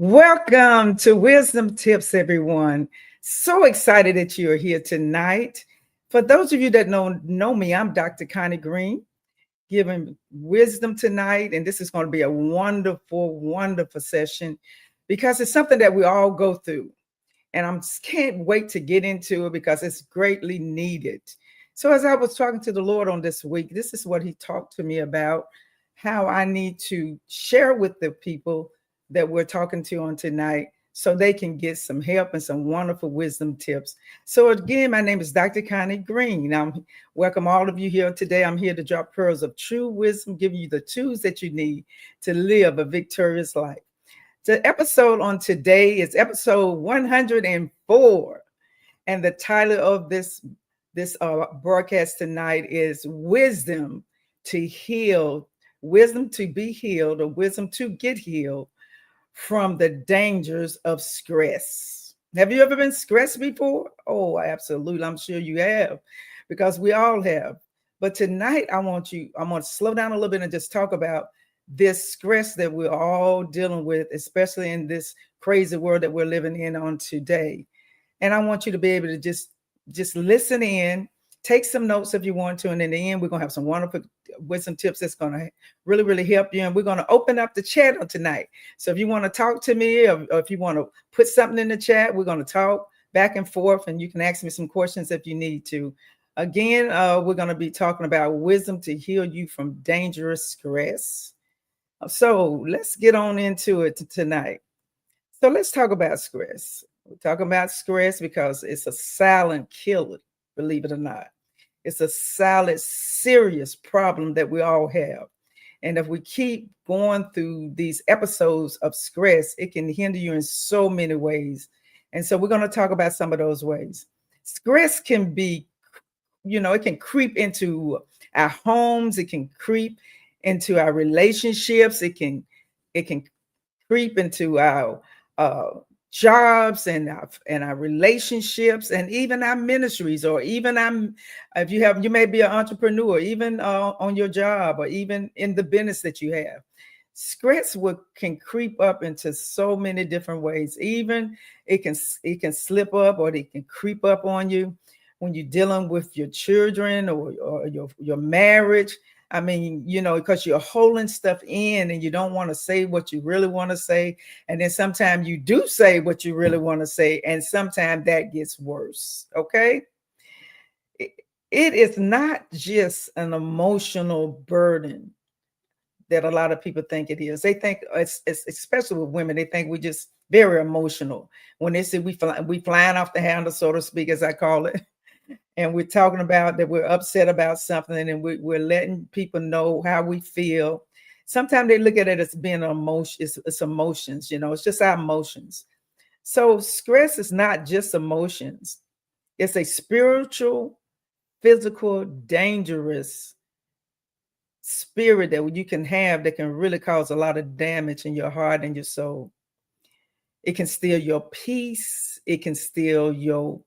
Welcome to Wisdom Tips, everyone. So excited that you are here tonight. For those of you that know me, I'm Dr. Connie Green, giving wisdom tonight. And this is going to be a wonderful, wonderful session because it's something that we all go through. And I can't wait to get into it because it's greatly needed. So as I was talking to the Lord on this week, this is what he talked to me about, how I need to share with the people that we're talking to on tonight so they can get some help and some wonderful wisdom tips. So again, my name is Dr. Connie Green. I'm welcome all of you here today. I'm here to drop pearls of true wisdom, giving you the tools that you need to live a victorious life. The episode on today is episode 104. And the title of this broadcast tonight is Wisdom to Heal, Wisdom to be healed, or wisdom to get healed from the dangers of stress. Have you ever been stressed before? Oh, absolutely. I'm sure you have, because we all have. But tonight I'm going to slow down a little bit and just talk about this stress that we're all dealing with, especially in this crazy world that we're living in on today. And I want you to be able to just listen in, take some notes if you want to. And in the end, we're going to have some wonderful wisdom tips that's going to really, really help you. And we're going to open up the chat on tonight. So if you want to talk to me or if you want to put something in the chat, we're going to talk back and forth, and you can ask me some questions if you need to. Again, we're going to be talking about wisdom to heal you from dangerous stress. So let's get on into it tonight. So let's talk about stress. We're talking about stress because it's a silent killer, believe it or not. It's a silent, serious problem that we all have. And if we keep going through these episodes of stress, it can hinder you in so many ways. And so we're going to talk about some of those ways. Stress can be, it can creep into our homes. It can creep into our relationships. It can creep into our jobs and our relationships, and even our ministries, or even you may be an entrepreneur, even on your job, or even in the business that you have. Stress can creep up into so many different ways. Even it can slip up, or it can creep up on you when you're dealing with your children or your marriage. I mean, because you're holding stuff in and you don't want to say what you really want to say. And then sometimes you do say what you really want to say. And sometimes that gets worse. Okay. It is not just an emotional burden that a lot of people think it is. They think, it's especially with women, they think we're just very emotional. When they say we flying off the handle, so to speak, as I call it. And we're talking about that we're upset about something, and we're letting people know how we feel. Sometimes they look at it as being an emotion. It's emotions, it's just our emotions. So stress is not just emotions. It's a spiritual, physical, dangerous spirit that you can have that can really cause a lot of damage in your heart and your soul. It can steal your peace. It can steal your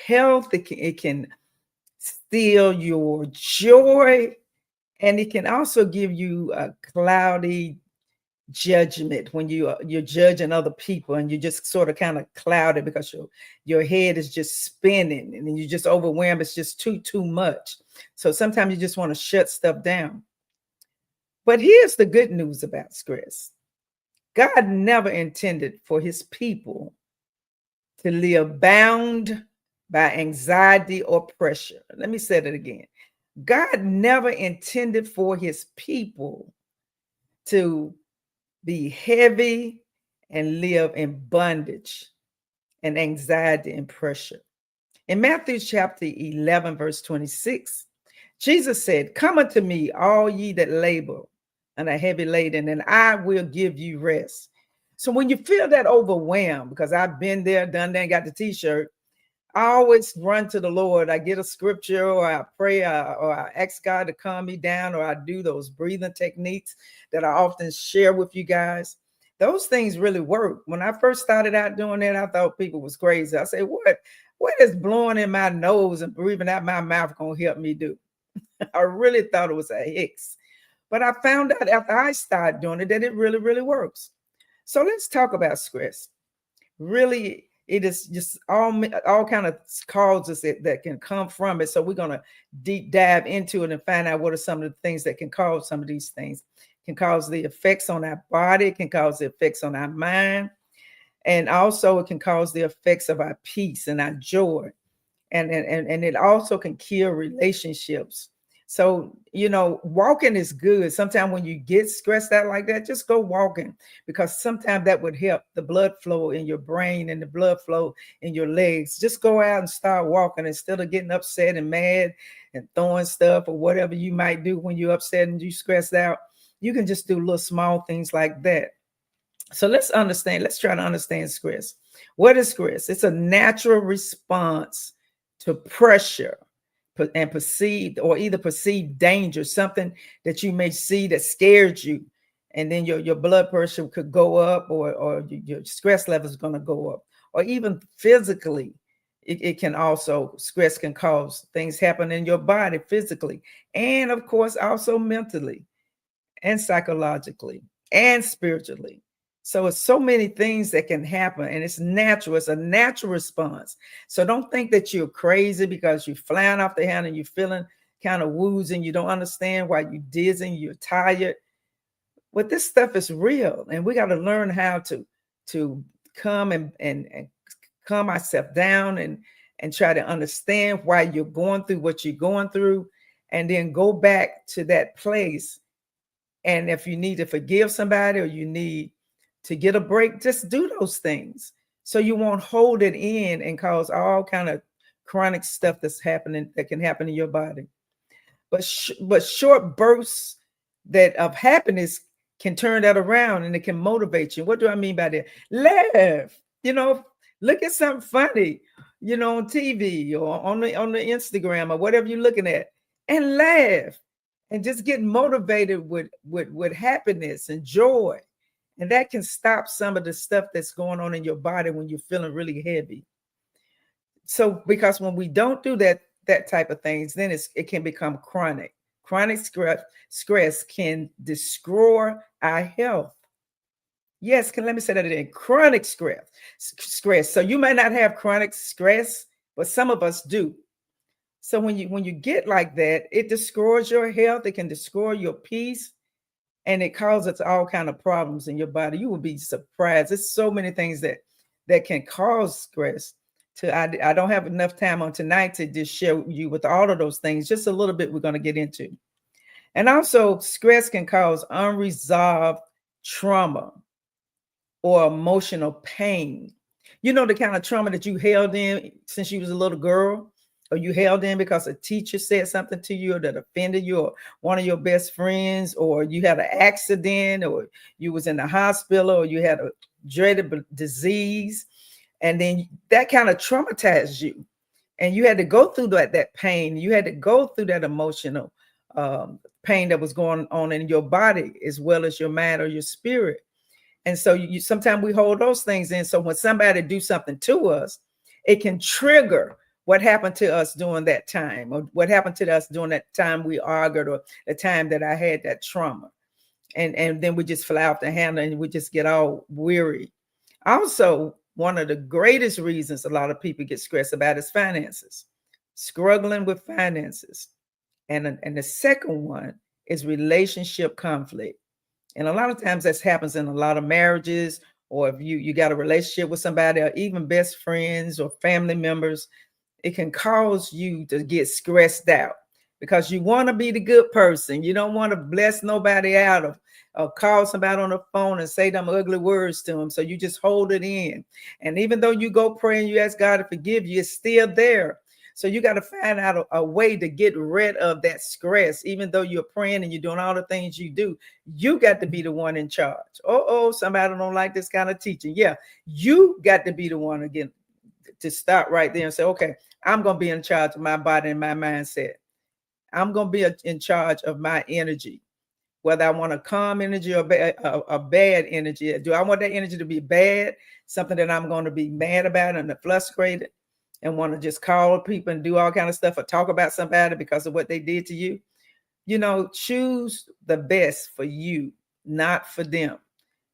health. It can steal your joy, and it can also give you a cloudy judgment when you're judging other people, and you're just sort of kind of clouded because your head is just spinning and you're just overwhelmed. It's just too much. So sometimes you just want to shut stuff down. But here's the good news about stress. God never intended for his people to live bound by anxiety or pressure. Let me say that again. God never intended for his people to be heavy and live in bondage and anxiety and pressure. In Matthew chapter 11, verse 26, Jesus said, "Come unto me, all ye that labor and are heavy laden, and I will give you rest." So when you feel that overwhelmed, because I've been there, done that, got the t-shirt, I always run to the Lord. I get a scripture, or I pray, or I ask God to calm me down, or I do those breathing techniques that I often share with you guys. Those things really work. When I first started out doing that, I thought people was crazy. I said, what is blowing in my nose and breathing out my mouth going to help me do? I really thought it was a Hicks. But I found out after I started doing it that it really, really works. So let's talk about stress. Really, it is just all kind of causes that can come from it. So we're going to deep dive into it and find out what are some of the things that can cause some of these things. It can cause the effects on our body, it can cause the effects on our mind, and also it can cause the effects of our peace and our joy. And it also can kill relationships. So, walking is good. Sometimes when you get stressed out like that, just go walking, because sometimes that would help the blood flow in your brain and the blood flow in your legs. Just go out and start walking instead of getting upset and mad and throwing stuff or whatever you might do when you're upset and you stressed out. You can just do little small things like that. So let's try to understand stress. What is stress? It's a natural response to pressure and perceived danger, something that you may see that scared you. And then your blood pressure could go up, or your stress level is going to go up, or even physically. Stress can cause things happen in your body physically, and of course also mentally and psychologically and spiritually. So it's so many things that can happen, and it's natural. It's a natural response. So don't think that you're crazy because you're flying off the handle and you're feeling kind of woozy and you don't understand why you're dizzy, you're tired. But this stuff is real, and we got to learn how to come and calm ourselves down and try to understand why you're going through what you're going through, and then go back to that place. And if you need to forgive somebody or you need to get a break, just do those things so you won't hold it in and cause all kind of chronic stuff that can happen in your body. But short bursts of happiness can turn that around, and it can motivate you. What do I mean by that? Laugh. Look at something funny, on TV or on the Instagram or whatever you're looking at, and laugh, and just get motivated with happiness and joy. And that can stop some of the stuff that's going on in your body when you're feeling really heavy. So, because when we don't do that type of things, then it can become chronic. Chronic stress can destroy our health. Yes, let me say that again. Chronic stress. So you may not have chronic stress, but some of us do. So when you get like that, it destroys your health. It can destroy your peace, and it causes all kind of problems in your body. You will be surprised. There's so many things that can cause stress. I don't have enough time on tonight to just share you with all of those things. Just a little bit we're going to get into. And also, stress can cause unresolved trauma or emotional pain. The kind of trauma that you held in since you was a little girl, or you held in because a teacher said something to you that offended you, or one of your best friends, or you had an accident, or you was in the hospital, or you had a dreaded disease, and then that kind of traumatized you, and you had to go through that pain. You had to go through that emotional pain that was going on in your body as well as your mind or your spirit. And so sometimes we hold those things in. So when somebody do something to us, it can trigger what happened to us during that time, or what happened to us during that time we argued, or the time that I had that trauma. And then we just fly off the handle and we just get all weary. Also, one of the greatest reasons a lot of people get stressed about is finances, struggling with finances. And the second one is relationship conflict. And a lot of times that happens in a lot of marriages, or if you got a relationship with somebody, or even best friends or family members. It can cause you to get stressed out because you want to be the good person. You don't want to bless nobody out or call somebody on the phone and say them ugly words to them. So you just hold it in. And even though you go pray and you ask God to forgive you, it's still there. So you got to find out a way to get rid of that stress. Even though you're praying and you're doing all the things you do, you got to be the one in charge. Somebody don't like this kind of teaching. Yeah, you got to be the one again to stop right there and say, okay, I'm going to be in charge of my body and my mindset. I'm going to be in charge of my energy, whether I want a calm energy or a bad energy. Do I want that energy to be bad, something that I'm going to be mad about and frustrated and want to just call people and do all kind of stuff or talk about somebody because of what they did to you? choose the best for you, not for them.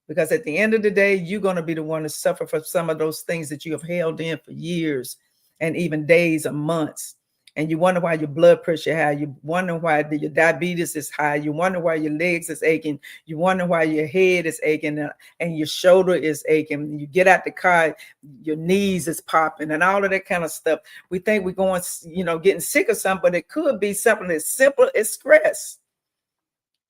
Because at the end of the day, you're going to be the one to suffer for some of those things that you have held in for years and even days or months. And you wonder why your blood pressure high. You wonder why your diabetes is high. You wonder why your legs is aching. You wonder why your head is aching and your shoulder is aching. You get out the car, your knees is popping and all of that kind of stuff. We think we're going, getting sick or something, but it could be something as simple as stress.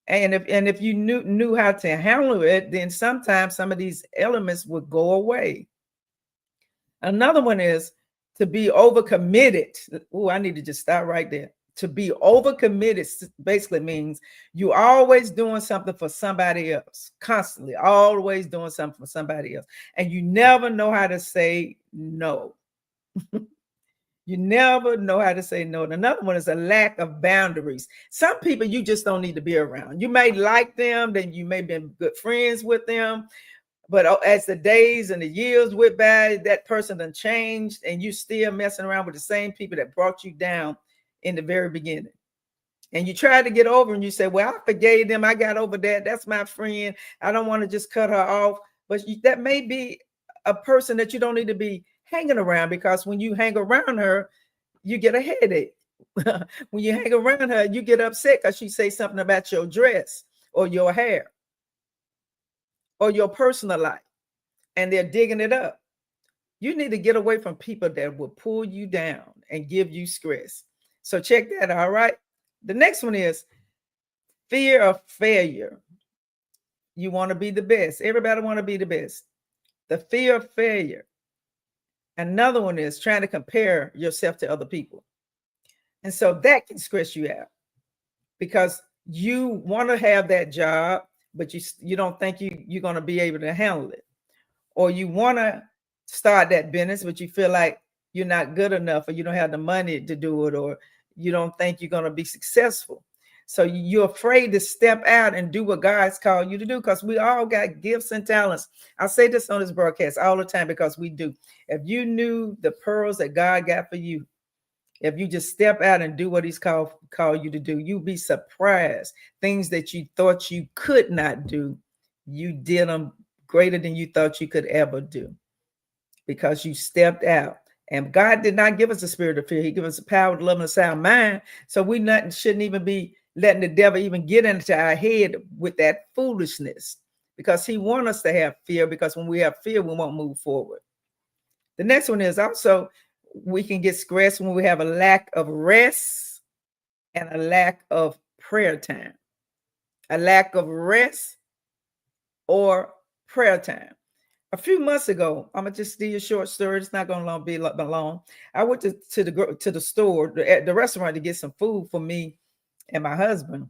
And if you knew how to handle it, then sometimes some of these elements would go away. Another one is to be overcommitted. Oh, I need to just stop right there. To be overcommitted basically means you always doing something for somebody else, constantly, always doing something for somebody else. And you never know how to say no. You never know how to say no. And another one is a lack of boundaries. Some people you just don't need to be around. You may like them, then you may be good friends with them. But as the days and the years went by, that person done changed and you still messing around with the same people that brought you down in the very beginning. And you try to get over and you say, well, I forgave them. I got over that. That's my friend. I don't want to just cut her off. But that may be a person that you don't need to be hanging around, because when you hang around her, you get a headache. When you hang around her, you get upset because she say something about your dress or your hair or your personal life, and they're digging it up. You need to get away from people that will pull you down and give you stress. So check that out, all right? The next one is fear of failure. You want to be the best. Everybody want to be the best. The fear of failure. Another one is trying to compare yourself to other people. And so that can stress you out because you want to have that job, but you don't think you're going to be able to handle it. Or you want to start that business, but you feel like you're not good enough, or you don't have the money to do it, or you don't think you're going to be successful. So you're afraid to step out and do what God's called you to do, because we all got gifts and talents. I say this on this broadcast all the time because we do. If you knew the pearls that God got for you, if you just step out and do what he's called you to do, you'd be surprised. Things that you thought you could not do, you did them greater than you thought you could ever do, because you stepped out. And God did not give us a spirit of fear. He gave us the power to love and a sound mind. So we shouldn't even be letting the devil even get into our head with that foolishness, because he wants us to have fear, because when we have fear, we won't move forward. The next one is also we can get stressed when we have a lack of rest and a lack of prayer time. A lack of rest or prayer time. A few months ago, I'm gonna just do a short story. It's not gonna be long. I went to the store, the restaurant, to get some food for me and my husband,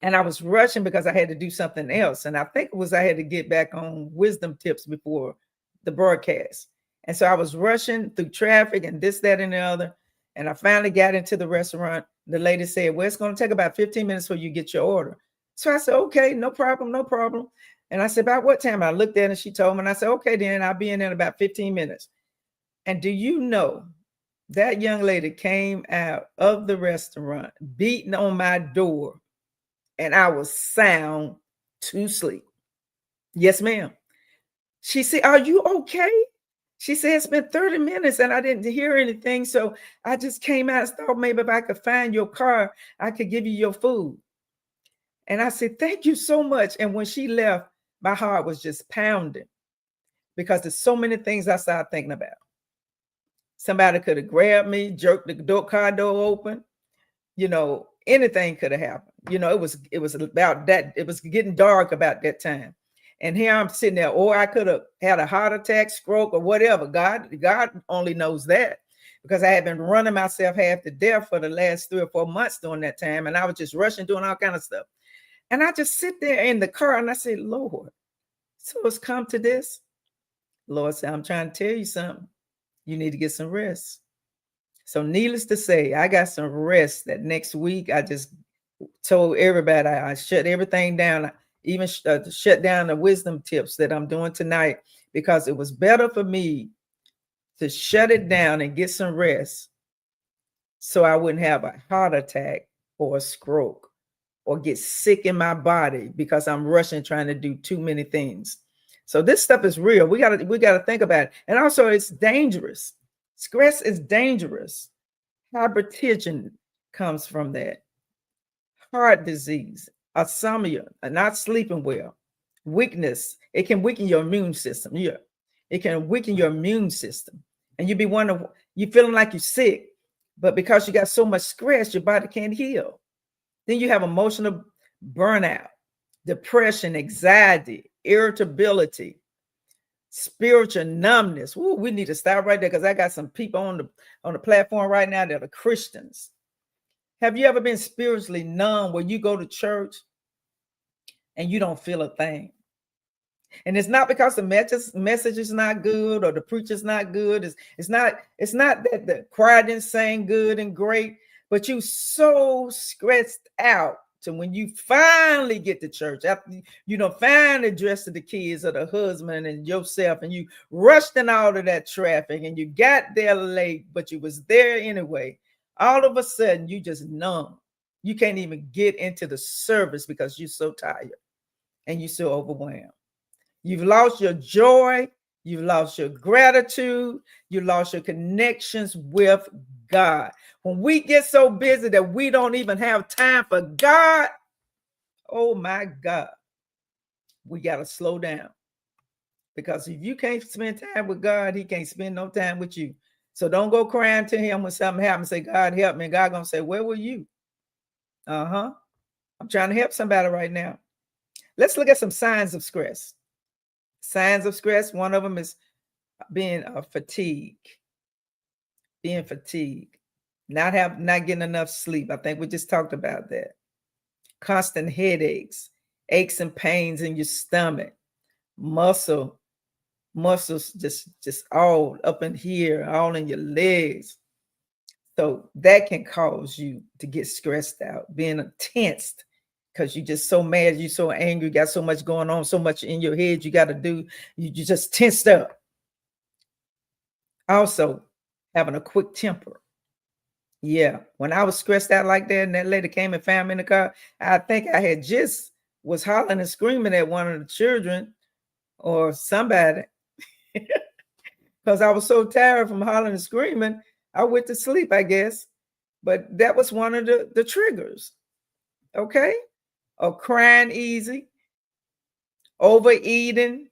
and I was rushing because I had to do something else. And I think it was I had to get back on wisdom tips before the broadcast, and so I was rushing through traffic and this, that, and the other. And I finally got into the restaurant. The lady said, "Well, it's gonna take about 15 minutes for you get your order." So I said, "Okay, no problem, no problem." And I said, "About what time?" I looked at it and she told me, and I said, "Okay, then I'll be in about 15 minutes. And do you know that young lady came out of the restaurant beating on my door, and I was sound to sleep. Yes, ma'am. She said, "Are you okay?" She said, "It's been 30 minutes and I didn't hear anything. So I just came out and thought maybe if I could find your car, I could give you your food." And I said, "Thank you so much." And when she left, my heart was just pounding, because there's so many things I started thinking about. Somebody could have grabbed me, jerked the car door open. Anything could have happened. It was about that. It was getting dark about that time. And here I'm sitting there, or I could have had a heart attack, stroke, or whatever. God only knows that, because I had been running myself half to death for the last 3 or 4 months during that time. And I was just rushing, doing all kind of stuff. And I just sit there in the car and I say, "Lord, so it's come to this." Lord said, "I'm trying to tell you something. You need to get some rest." So needless to say, I got some rest. That next week, I just told everybody I shut everything down. I even shut down the wisdom tips that I'm doing tonight, because it was better for me to shut it down and get some rest so I wouldn't have a heart attack or a stroke or get sick in my body because I'm rushing trying to do too many things. So this stuff is real. We gotta think about it. And also it's dangerous. Stress is dangerous. Hypertension comes from that. Heart disease, insomnia, not sleeping well, weakness. It can weaken your immune system. Yeah, it can weaken your immune system, and you be wondering, you feeling like you're sick, but because you got so much stress, your body can't heal. Then you have emotional burnout, depression, anxiety, irritability, spiritual numbness. Ooh, we need to stop right there because I got some people on the platform right now that are Christians. Have you ever been spiritually numb where you go to church and you don't feel a thing? And it's not because the message is not good or the preacher's not good. It's not that the choir didn't sing good and great, but you so stressed out to when you finally get to church after you don't finally dress to the kids or the husband and yourself, and you rushed in all of that traffic and you got there late, but you was there anyway. All of a sudden you just numb. You can't even get into the service because you're so tired and you're so overwhelmed. You've lost your joy. You've lost your gratitude. You lost your connections with God. When we get so busy that we don't even have time for God, oh my God, we got to slow down. Because if you can't spend time with God, he can't spend no time with you. So don't go crying to him when something happens. Say, God, help me. And God going to say, where were you? I'm trying to help somebody right now. Let's look at some signs of stress. Signs of stress, one of them is being fatigued. Being fatigued. Not getting enough sleep. I think we just talked about that. Constant headaches, aches and pains in your stomach, muscles just all up in here, all in your legs. So that can cause you to get stressed out, being tensed because you're just so mad, you're so angry, got so much going on, so much in your head you got to do, you just tensed up. Also, having a quick temper. Yeah, when I was stressed out like that and that lady came and found me in the car, I think I had just was hollering and screaming at one of the children or somebody because I was so tired from hollering and screaming. I went to sleep, I guess. But that was one of the triggers. Okay? Or crying easy, overeating,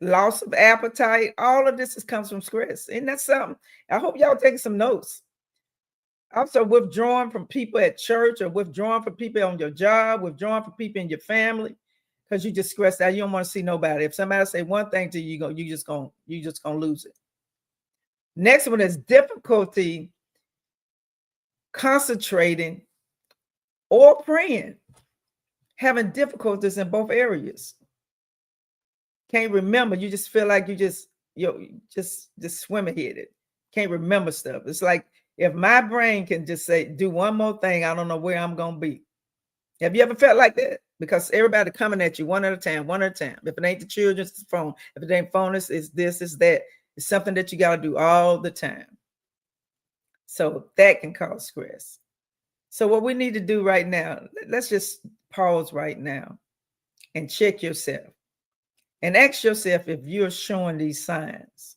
loss of appetite. All of this comes from stress. Isn't that something? I hope y'all taking some notes. Also withdrawing from people at church or withdrawing from people on your job, withdrawing from people in your family because you just stressed out. You don't want to see nobody. If somebody say one thing to you, you just gonna lose it. Next one is difficulty concentrating or praying, having difficulties in both areas. Can't remember. You just feel like you just swim ahead. Can't remember stuff. It's like if my brain can just say, do one more thing, I don't know where I'm going to be. Have you ever felt like that? Because everybody coming at you one at a time. If it ain't the children's phone, if it ain't phone, it's this, it's that. It's something that you got to do all the time. So that can cause stress. So what we need to do right now, let's just pause right now and check yourself and ask yourself if you're showing these signs.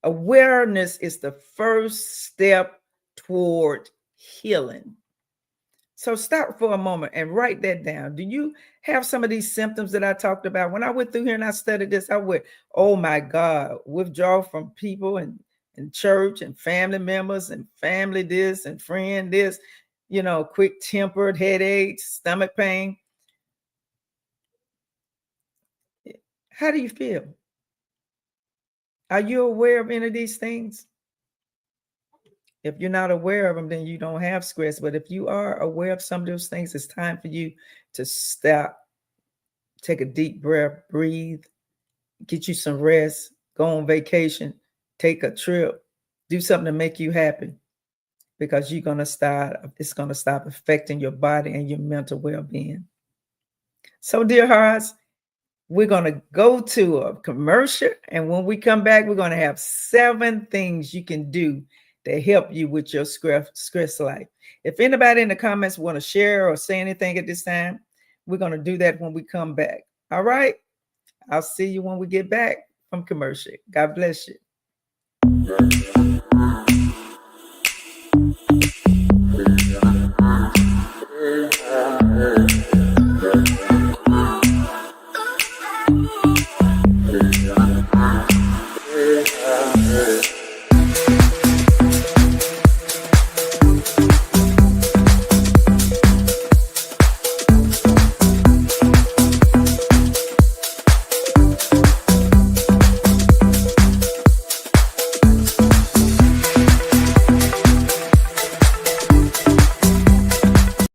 Awareness is the first step toward healing. So stop for a moment and write that down. Do you have some of these symptoms that I talked about? When I went through here and I studied this, I went, oh my God, withdraw from people and church and family members and family this and friend this, quick tempered headaches, stomach pain. How do you feel? Are you aware of any of these things? If you're not aware of them, then you don't have stress. But if you are aware of some of those things, it's time for you to stop, take a deep breath, breathe, get you some rest, go on vacation, take a trip, do something to make you happy because it's going to stop affecting your body and your mental well-being. So, dear hearts, we're going to go to a commercial. And when we come back, we're going to have 7 things you can do to help you with your stress life. If anybody in the comments want to share or say anything at this time, we're going to do that when we come back. All right. I'll see you when we get back from commercial. God bless you.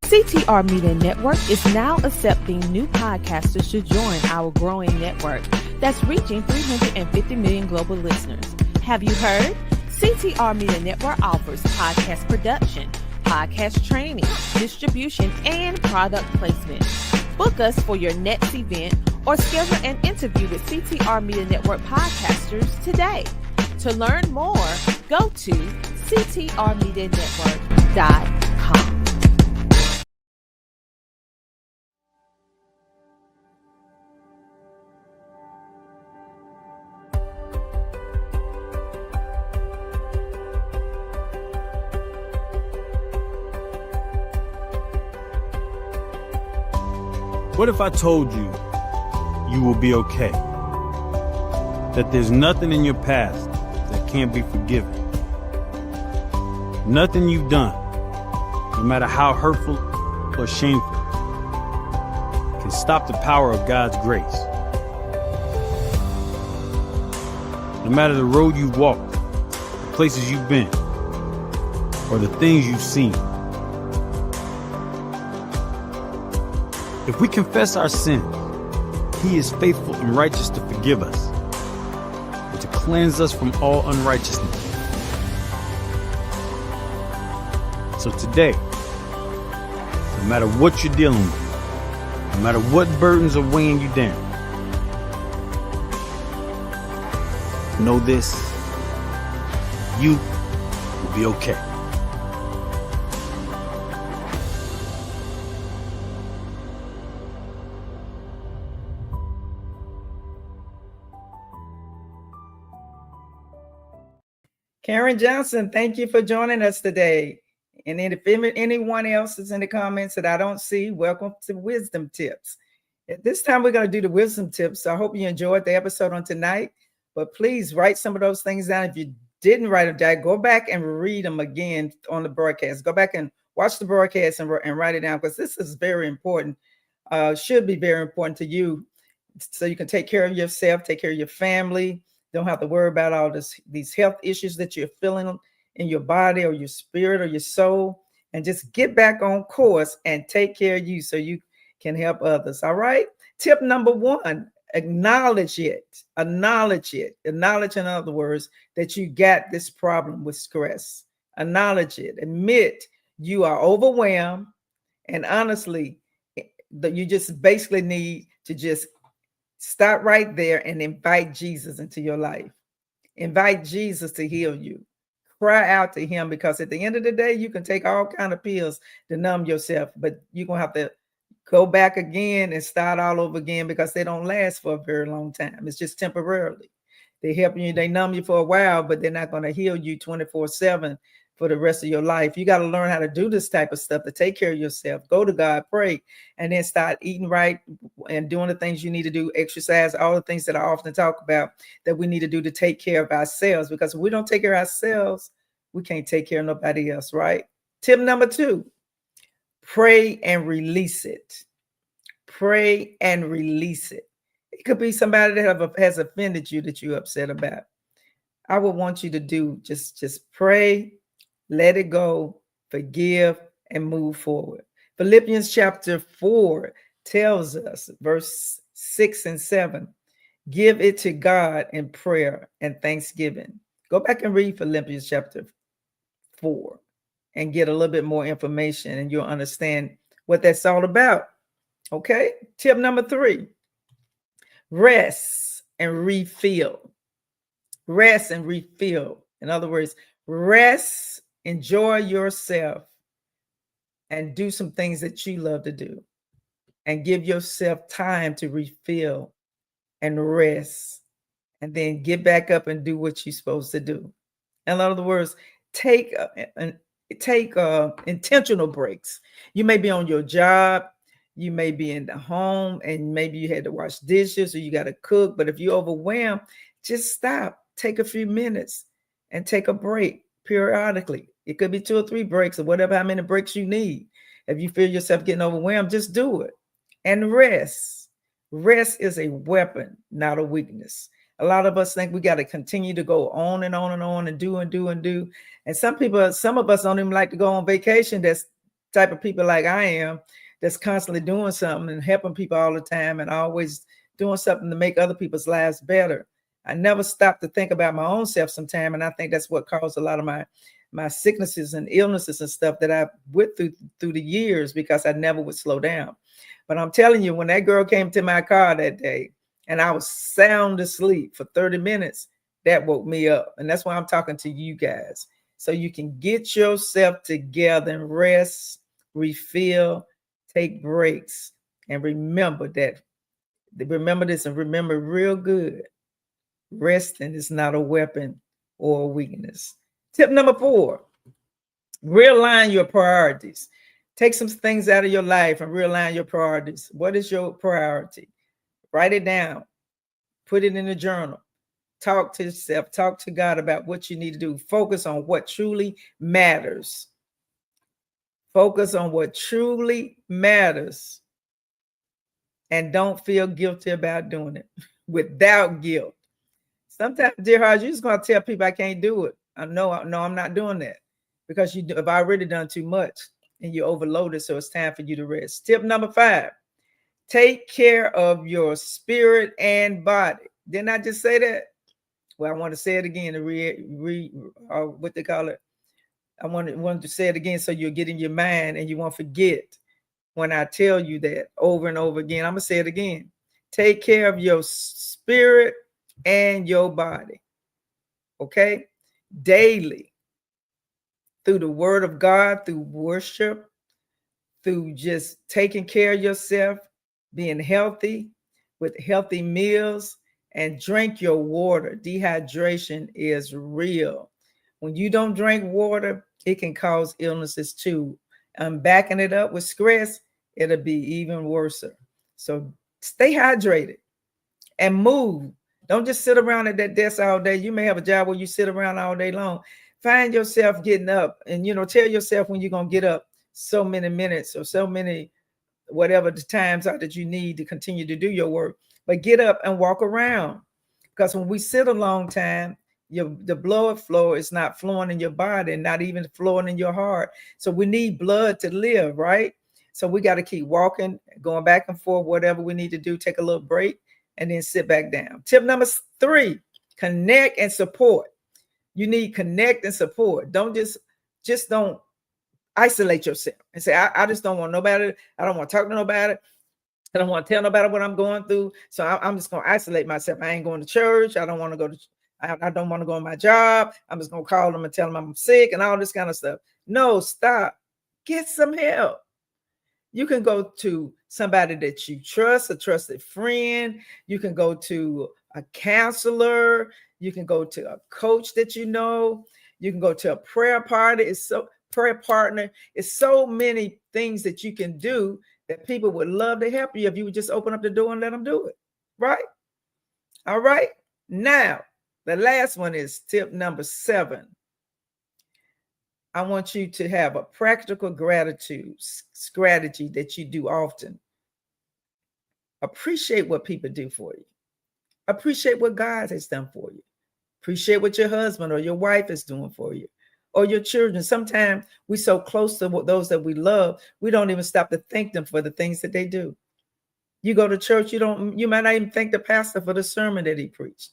CTR Media Network is now accepting new podcasters to join our growing network that's reaching 350 million global listeners. Have you heard? CTR Media Network offers podcast production, podcast training, distribution, and product placement. Book us for your next event or schedule an interview with CTR Media Network podcasters today. To learn more, go to ctrmedianetwork.com. What if I told you you will be okay? That there's nothing in your past that can't be forgiven. Nothing you've done, no matter how hurtful or shameful, can stop the power of God's grace. No matter the road you've walked, the places you've been, or the things you've seen. If we confess our sins, He is faithful and righteous to forgive us and to cleanse us from all unrighteousness. So today, no matter what you're dealing with, no matter what burdens are weighing you down, know this: you will be okay. Karen Johnson, thank you for joining us today. And if anyone else is in the comments that I don't see, welcome to Wisdom Tips. At this time, we're going to do the wisdom tips. So I hope you enjoyed the episode on tonight. But please write some of those things down. If you didn't write them down, go back and read them again on the broadcast. Go back and watch the broadcast and write it down, because this is very important. Should be very important to you, so you can take care of yourself, take care of your family. Don't have to worry about all these health issues that you're feeling in your body or your spirit or your soul, and just get back on course and take care of you so you can help others. All right. Tip number 1, acknowledge it. Acknowledge it. Acknowledge, in other words, that you got this problem with stress. Acknowledge it. Admit you are overwhelmed. And honestly, that you just basically need to just stop right there and invite Jesus into your life. Invite Jesus to heal you. Cry out to him, because at the end of the day, you can take all kind of pills to numb yourself, but you're going to have to go back again and start all over again, because they don't last for a very long time. It's just temporarily. They help you, they numb you for a while, but they're not going to heal you 24/7 for the rest of your life. You got to learn how to do this type of stuff to take care of yourself. Go to God, pray, and then start eating right and doing the things you need to do, exercise, all the things that I often talk about that we need to do to take care of ourselves. Because if we don't take care of ourselves, we can't take care of nobody else, right? Tip number 2, pray and release it. Pray and release it. It could be somebody that has offended you that you're upset about. I would want you to do just pray, let it go, forgive, and move forward. Philippians chapter 4 tells us, verse 6 and 7, give it to God in prayer and thanksgiving. Go back and read Philippians chapter 4 and get a little bit more information, and you'll understand what that's all about. Okay. Tip number 3, rest and refill. Rest and refill. In other words, Rest, enjoy yourself, and do some things that you love to do. And give yourself time to refill and rest. And then get back up and do what you're supposed to do. In other words, take intentional breaks. You may be on your job, you may be in the home, and maybe you had to wash dishes or you got to cook. But if you're overwhelmed, just stop, take a few minutes, and take a break periodically. It could be 2 or 3 breaks or whatever, how many breaks you need. If you feel yourself getting overwhelmed, just do it. And rest. Rest is a weapon, not a weakness. A lot of us think we got to continue to go on and on and on and do and do and do. And some of us don't even like to go on vacation. That's type of people like I am, that's constantly doing something and helping people all the time and always doing something to make other people's lives better. I never stop to think about my own self sometime. And I think that's what caused a lot of my sicknesses and illnesses and stuff that I went through the years, because I never would slow down. But I'm telling you, when that girl came to my car that day, and I was sound asleep for 30 minutes, that woke me up. And that's why I'm talking to you guys. So you can get yourself together and rest, refill, take breaks, and remember this and remember real good. Resting is not a weapon or a weakness. Tip number 4, realign your priorities. Take some things out of your life and realign your priorities. What is your priority? Write it down. Put it in a journal. Talk to yourself. Talk to God about what you need to do. Focus on what truly matters. Focus on what truly matters. And don't feel guilty about doing it without guilt. Sometimes, dear heart, you're just going to tell people I can't do it. No, I'm not doing that, because you have already done too much and you're overloaded. So it's time for you to rest. Tip number 5. Take care of your spirit and body. Didn't I just say that? Well, I want to say it again. What they call it? I want to say it again so you'll get in your mind and you won't forget when I tell you that over and over again. I'm going to say it again. Take care of your spirit and your body. Okay? Daily. Through the word of God, through worship, through just taking care of yourself, being healthy with healthy meals, and drink your water. Dehydration is real. When you don't drink water, it can cause illnesses too. I'm backing it up with stress, it'll be even worse. So stay hydrated and move. Don't just sit around at that desk all day. You may have a job where you sit around all day long. Find yourself getting up and, tell yourself when you're going to get up so many minutes or so many, whatever the times are that you need to continue to do your work. But get up and walk around, because when we sit a long time, the blood flow is not flowing in your body and not even flowing in your heart. So we need blood to live, right? So we got to keep walking, going back and forth, whatever we need to do, take a little break, and then sit back down. Tip number 3, connect and support. You need connect and support. Don't just don't isolate yourself and say, I just don't want nobody. I don't want to talk to nobody. I don't want to tell nobody what I'm going through. So I'm just going to isolate myself. I ain't going to church. I don't want to go to, I don't want to go on my job. I'm just going to call them and tell them I'm sick and all this kind of stuff. No, stop. Get some help. You can go to somebody that you trust, a trusted friend. You can go to a counselor. You can go to a coach that you know. You can go to a prayer partner. It's so many things that you can do that people would love to help you if you would just open up the door and let them do it. Right? All right. Now, the last one is tip number 7. I want you to have a practical gratitude strategy that you do often. Appreciate what people do for you. Appreciate what God has done for you. Appreciate what your husband or your wife is doing for you, or your children. Sometimes we're so close to those that we love, we don't even stop to thank them for the things that they do. You go to church, you might not even thank the pastor for the sermon that he preached,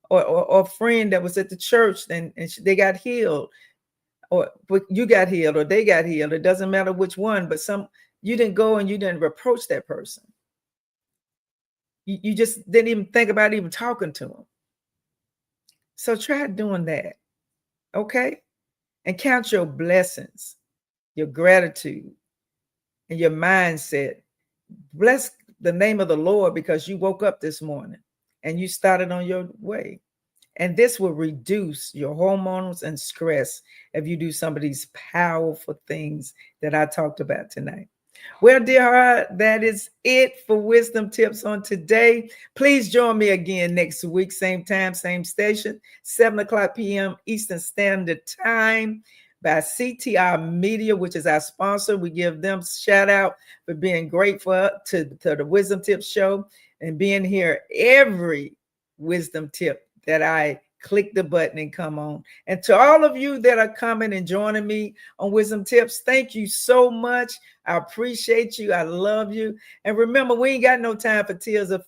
or a friend that was at the church and they got healed, or you got healed, or they got healed. It doesn't matter which one, but you didn't go and you didn't reproach that person. You just didn't even think about even talking to them. So try doing that. Okay. and count your blessings, your gratitude, and your mindset. Bless the name of the Lord because you woke up this morning and you started on your way. And this will reduce your hormones and stress if you do some of these powerful things that I talked about tonight. Well, dear heart, that is it for Wisdom Tips on today. Please join me again next week, same time, same station, 7 o'clock p.m. Eastern Standard Time by CTR Media, which is our sponsor. We give them a shout out for being grateful to the Wisdom Tips show and being here every wisdom tip that I click the button and come on. And to all of you that are coming and joining me on Wisdom Tips, thank you so much. I appreciate you. I love you. And remember, we ain't got no time for tears or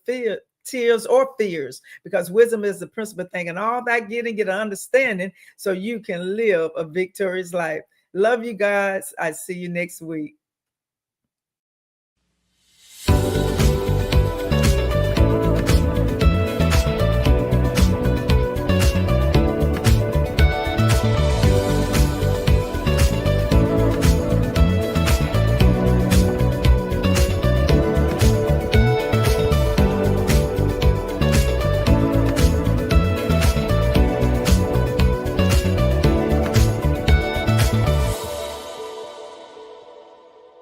fears, because wisdom is the principal thing. And all that get an understanding so you can live a victorious life. Love you guys. I see you next week.